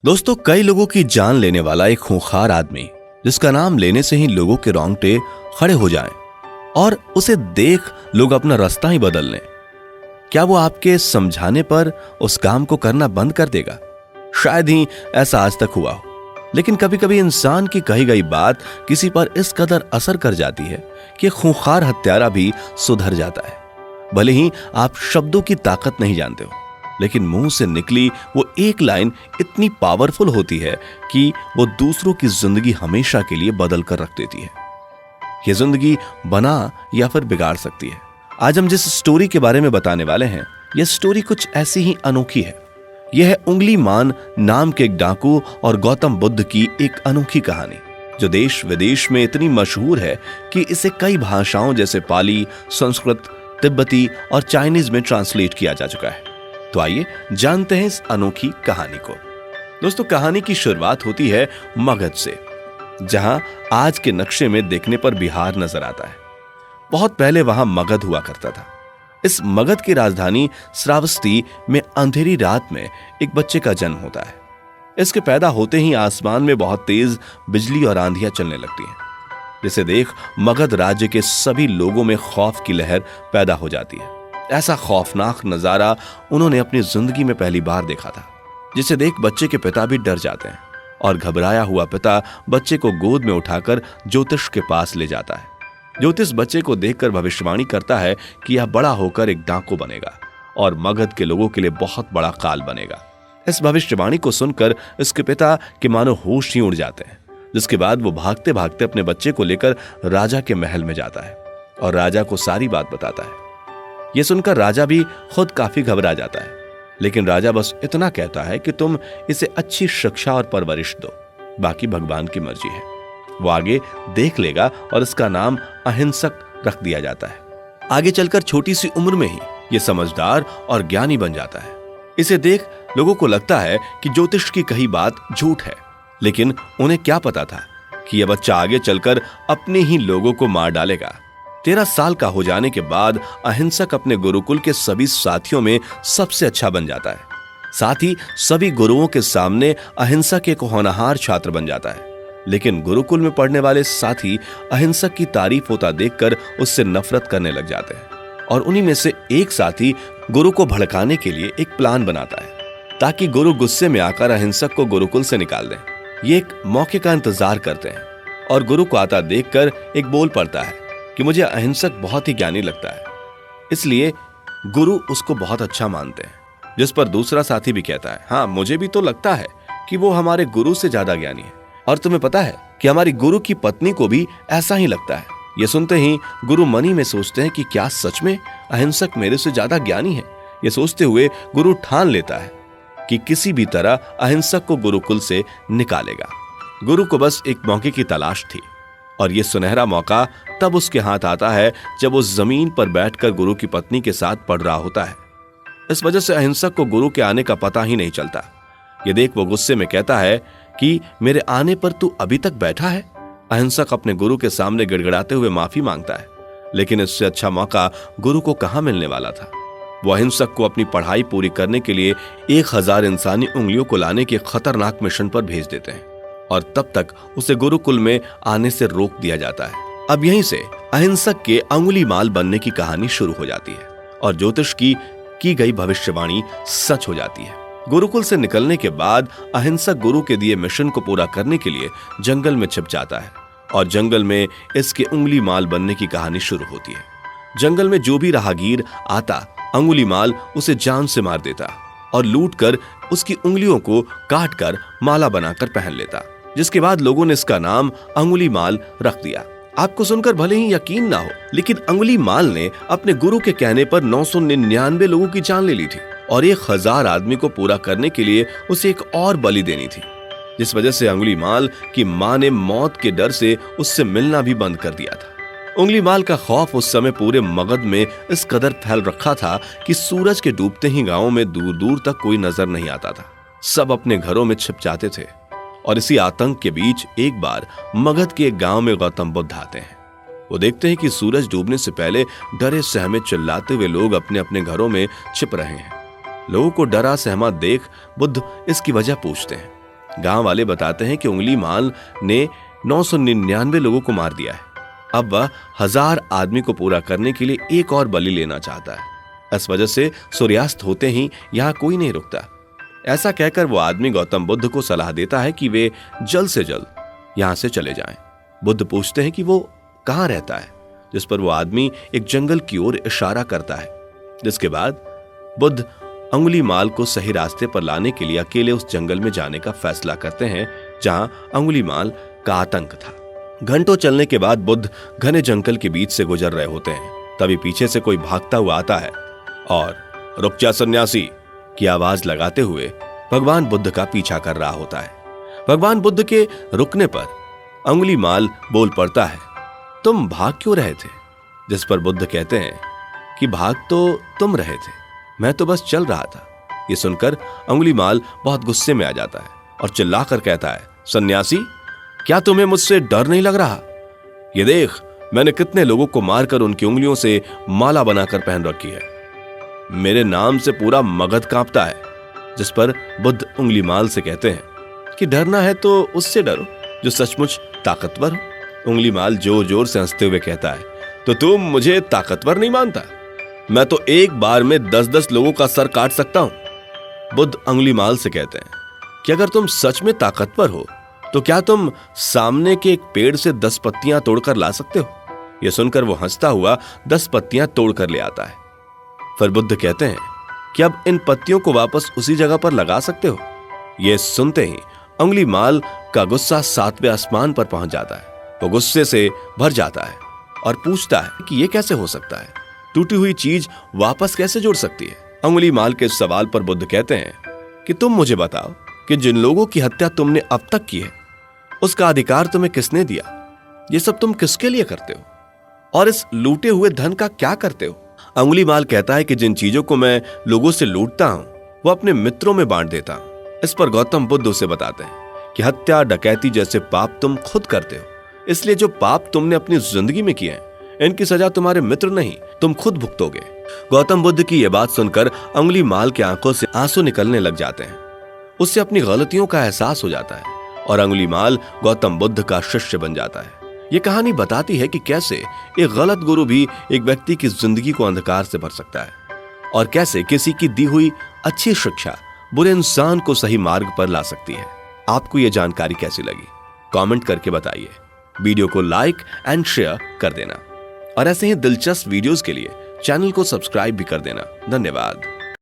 दोस्तों, कई लोगों की जान लेने वाला एक खूंखार आदमी जिसका नाम लेने से ही लोगों के रोंगटे खड़े हो जाएं और उसे देख लोग अपना रास्ता ही बदल लें। क्या वो आपके समझाने पर उस काम को करना बंद कर देगा? शायद ही ऐसा आज तक हुआ हो, लेकिन कभी कभी इंसान की कही गई बात किसी पर इस कदर असर कर जाती है कि खूंखार हत्यारा भी सुधर जाता है। भले ही आप शब्दों की ताकत नहीं जानते हो, लेकिन मुंह से निकली वो एक लाइन इतनी पावरफुल होती है कि वो दूसरों की जिंदगी हमेशा के लिए बदल कर रख देती है। ये जिंदगी बना या फिर बिगाड़ सकती है। आज हम जिस स्टोरी के बारे में बताने वाले हैं, यह स्टोरी कुछ ऐसी ही अनोखी है। यह है उंगली मान नाम के एक डाकू और गौतम बुद्ध की एक अनोखी कहानी, जो देश विदेश में इतनी मशहूर है कि इसे कई भाषाओं जैसे पाली, संस्कृत, तिब्बती और चाइनीज में ट्रांसलेट किया जा चुका है। तो आइए जानते हैं इस अनोखी कहानी को। दोस्तों, कहानी की शुरुआत होती है मगध से, जहां आज के नक्शे में देखने पर बिहार नजर आता है। बहुत पहले वहां मगध हुआ करता था। इस मगध की राजधानी श्रावस्ती में अंधेरी रात में एक बच्चे का जन्म होता है। इसके पैदा होते ही आसमान में बहुत तेज बिजली और आंधियां चलने लगती हैं, जिसे देख मगध राज्य के सभी लोगों में खौफ की लहर पैदा हो जाती है। ऐसा खौफनाक नजारा उन्होंने अपनी जिंदगी में पहली बार देखा था, जिसे देख बच्चे के पिता भी डर जाते हैं और घबराया हुआ पिता बच्चे को गोद में उठाकर ज्योतिष के पास ले जाता है। ज्योतिष बच्चे को देखकर भविष्यवाणी करता है कि यह बड़ा होकर एक डाकू बनेगा और मगध के लोगों के लिए बहुत बड़ा काल बनेगा। इस भविष्यवाणी को सुनकर इसके पिता के मानो होश ही उड़ जाते हैं, जिसके बाद वो भागते भागते अपने बच्चे को लेकर राजा के महल में जाता है और राजा को सारी बात बताता है। यह सुनकर राजा भी खुद काफी घबरा जाता है, लेकिन राजा बस इतना कहता है कि तुम इसे अच्छी शिक्षा और परवरिश दो, बाकी भगवान की मर्जी है, वो आगे देख लेगा। और इसका नाम अहिंसक रख दिया जाता है। आगे चलकर छोटी सी उम्र में ही ये समझदार और ज्ञानी बन जाता है। इसे देख लोगों को लगता है कि ज्योतिष की कही बात झूठ है, लेकिन उन्हें क्या पता था कि यह बच्चा आगे चलकर अपने ही लोगों को मार डालेगा। 13 साल का हो जाने के बाद अहिंसक अपने गुरुकुल के सभी साथियों में सबसे अच्छा बन जाता है। साथ ही सभी गुरुओं के सामने अहिंसक एक होनहार छात्र बन जाता है। लेकिन गुरुकुल में पढ़ने वाले साथी अहिंसक की तारीफ होता देखकर उससे नफरत करने लग जाते हैं और उन्हीं में से एक साथी गुरु को भड़काने के लिए एक प्लान बनाता है ताकि गुरु गुस्से में आकर अहिंसक को गुरुकुल से निकाल दें। ये एक मौके का इंतजार करते हैं और गुरु को आता देखकर एक बोल पड़ता है कि मुझे अहिंसक बहुत ही ज्ञानी लगता है, इसलिए गुरु उसको बहुत अच्छा मानते हैं। जिस पर दूसरा साथी भी कहता है, हाँ, मुझे भी तो लगता है कि वो हमारे गुरु से ज्यादा ज्ञानी है, और तुम्हें पता है कि हमारी गुरु की पत्नी को भी ऐसा ही लगता है। ये सुनते ही गुरु मनी में सोचते हैं कि क्या सच में अहिंसक मेरे से ज्यादा ज्ञानी है। ये सोचते हुए गुरु ठान लेता है कि किसी भी तरह अहिंसक को गुरुकुल से निकालेगा। गुरु को बस एक मौके की तलाश थी और यह सुनहरा मौका तब उसके हाथ आता है जब वो जमीन पर बैठकर गुरु की पत्नी के साथ पढ़ रहा होता है। इस वजह से अहिंसक को गुरु के आने का पता ही नहीं चलता। ये देख वो गुस्से में कहता है कि मेरे आने पर तू अभी तक बैठा है। अहिंसक अपने गुरु के सामने गिड़गिड़ाते हुए माफी मांगता है, लेकिन इससे अच्छा मौका गुरु को कहां मिलने वाला था। वो अहिंसक को अपनी पढ़ाई पूरी करने के लिए 1000 इंसानी उंगलियों को लाने के खतरनाक मिशन पर भेज देते हैं और तब तक उसे गुरुकुल में आने से रोक दिया जाता है। अब यहीं से अहिंसक के अंगुली माल बनने की कहानी शुरू हो जाती है और ज्योतिष की गई भविष्यवाणी सच हो जाती है। गुरुकुल से निकलने के बाद अहिंसक गुरु के दिए मिशन को पूरा करने के लिए जंगल में छिप जाता है और जंगल में इसके उंगली माल बनने की कहानी शुरू होती है। जंगल में जो भी राहगीर आता, अंगुली माल उसे जान से मार देता और लूटकर उसकी उंगलियों को काटकर माला बनाकर पहन लेता, जिसके बाद लोगों ने इसका नाम अंगुली माल रख दिया। आपको सुनकर भले ही यकीन ना हो, लेकिन अंगुली माल ने अपने गुरु के कहने पर 999 लोगों की जान ले ली थी और 1000 आदमी को पूरा करने के लिए उसे एक और बलि देनी थी, जिस वजह से अंगुली माल की मां ने मौत के डर से उससे मिलना भी बंद कर दिया था। उंगली माल का खौफ उस समय पूरे मगध में इस कदर फैल रखा था कि सूरज के डूबते ही गांवों में दूर दूर तक कोई नजर नहीं आता था। सब अपने घरों में छिप जाते थे और इसी आतंक के बीच एक बार मगध के एक गांव में गौतम बुद्ध आते हैं। वो देखते हैं कि सूरज डूबने से पहले डरे सहमे चिल्लाते हुए लोग अपने अपने घरों में छिप रहे हैं। लोगों को डरा सहमा देख बुद्ध इसकी वजह पूछते हैं गांव वाले बताते हैं कि उंगली माल ने 999 लोगों को मार दिया है। अब वह 1000 आदमी को पूरा करने के लिए एक और बलि लेना चाहता है। इस वजह से सूर्यास्त होते ही यहां कोई नहीं रुकता। ऐसा कहकर वो आदमी गौतम बुद्ध को सलाह देता है कि वे जल्द से जल्द यहां से चले जाएं। बुद्ध पूछते हैं कि वो कहां रहता है, जिस पर वो आदमी एक जंगल की ओर इशारा करता है। जिसके बाद बुद्ध अंगुलीमाल को सही रास्ते पर लाने के लिए अकेले उस जंगल में जाने का फैसला करते हैं जहां अंगुलीमाल का आतंक था। घंटों चलने के बाद बुद्ध घने जंगल के बीच से गुजर रहे होते हैं। तभी पीछे से कोई भागता हुआ आता है और रुक जा सन्यासी की आवाज लगाते हुए भगवान बुद्ध का पीछा कर रहा होता है। भगवान बुद्ध के रुकने पर अंगुलीमाल बोल पड़ता है, तुम भाग क्यों रहे थे? जिस पर बुद्ध कहते हैं कि भाग तो तुम रहे थे, मैं तो बस चल रहा था। ये सुनकर अंगुलीमाल बहुत गुस्से में आ जाता है और चिल्लाकर कहता है, सन्यासी, क्या तुम्हें मुझसे डर नहीं लग रहा? ये देख, मैंने कितने लोगों को मारकर उनकी उंगलियों से माला बनाकर पहन रखी है। मेरे नाम से पूरा मगध कांपता है। जिस पर बुद्ध अंगुलीमाल से कहते हैं कि डरना है तो उससे डरो जो सचमुच ताकतवर हो। अंगुलीमाल जोर जोर से हंसते हुए कहता है, तो तुम मुझे ताकतवर नहीं मानता? मैं तो एक बार में 10-10 लोगों का सर काट सकता हूं। बुद्ध अंगुलीमाल से कहते हैं कि अगर तुम सच में ताकतवर हो तो क्या तुम सामने के एक पेड़ से 10 पत्तियां तोड़कर ला सकते हो? यह सुनकर वो हंसता हुआ 10 पत्तियां तोड़कर ले आता है। फिर बुद्ध कहते हैं कि अब इन पत्तियों को वापस उसी जगह पर लगा सकते हो। यह सुनते ही अंगुलीमाल का गुस्सा 7वें आसमान पर पहुंच जाता है। वो गुस्से से भर जाता है और पूछता है कि यह कैसे हो सकता है? टूटी हुई चीज वापस कैसे जुड़ सकती है? अंगुलीमाल के इस सवाल पर बुद्ध कहते हैं कि तुम मुझे बताओ कि जिन लोगों की हत्या तुमने अब तक की है उसका अधिकार तुम्हें किसने दिया? ये सब तुम किसके लिए करते हो और इस लूटे हुए धन का क्या करते हो? अंगुलीमाल कहता है कि जिन चीजों को मैं लोगों से लूटता हूं वो अपने मित्रों में बांट देता हूं। इस पर गौतम बुद्ध उसे बताते हैं कि हत्या, डकैती जैसे पाप तुम खुद करते हो, इसलिए जो पाप तुमने अपनी जिंदगी में किए हैं इनकी सजा तुम्हारे मित्र नहीं, तुम खुद भुगतोगे। गौतम बुद्ध की यह बात सुनकर अंगुलीमाल की आंखों से आंसू निकलने लग जाते हैं। उससे अपनी गलतियों का एहसास हो जाता है और अंगुलीमाल गौतम बुद्ध का शिष्य बन जाता है। यह कहानी बताती है कि कैसे एक गलत गुरु भी एक व्यक्ति की जिंदगी को अंधकार से भर सकता है और कैसे किसी की दी हुई अच्छी शिक्षा बुरे इंसान को सही मार्ग पर ला सकती है। आपको यह जानकारी कैसी लगी? कमेंट करके बताइए। वीडियो को लाइक एंड शेयर कर देना और ऐसे ही दिलचस्प वीडियोस के लिए चैनल को सब्सक्राइब भी कर देना। धन्यवाद।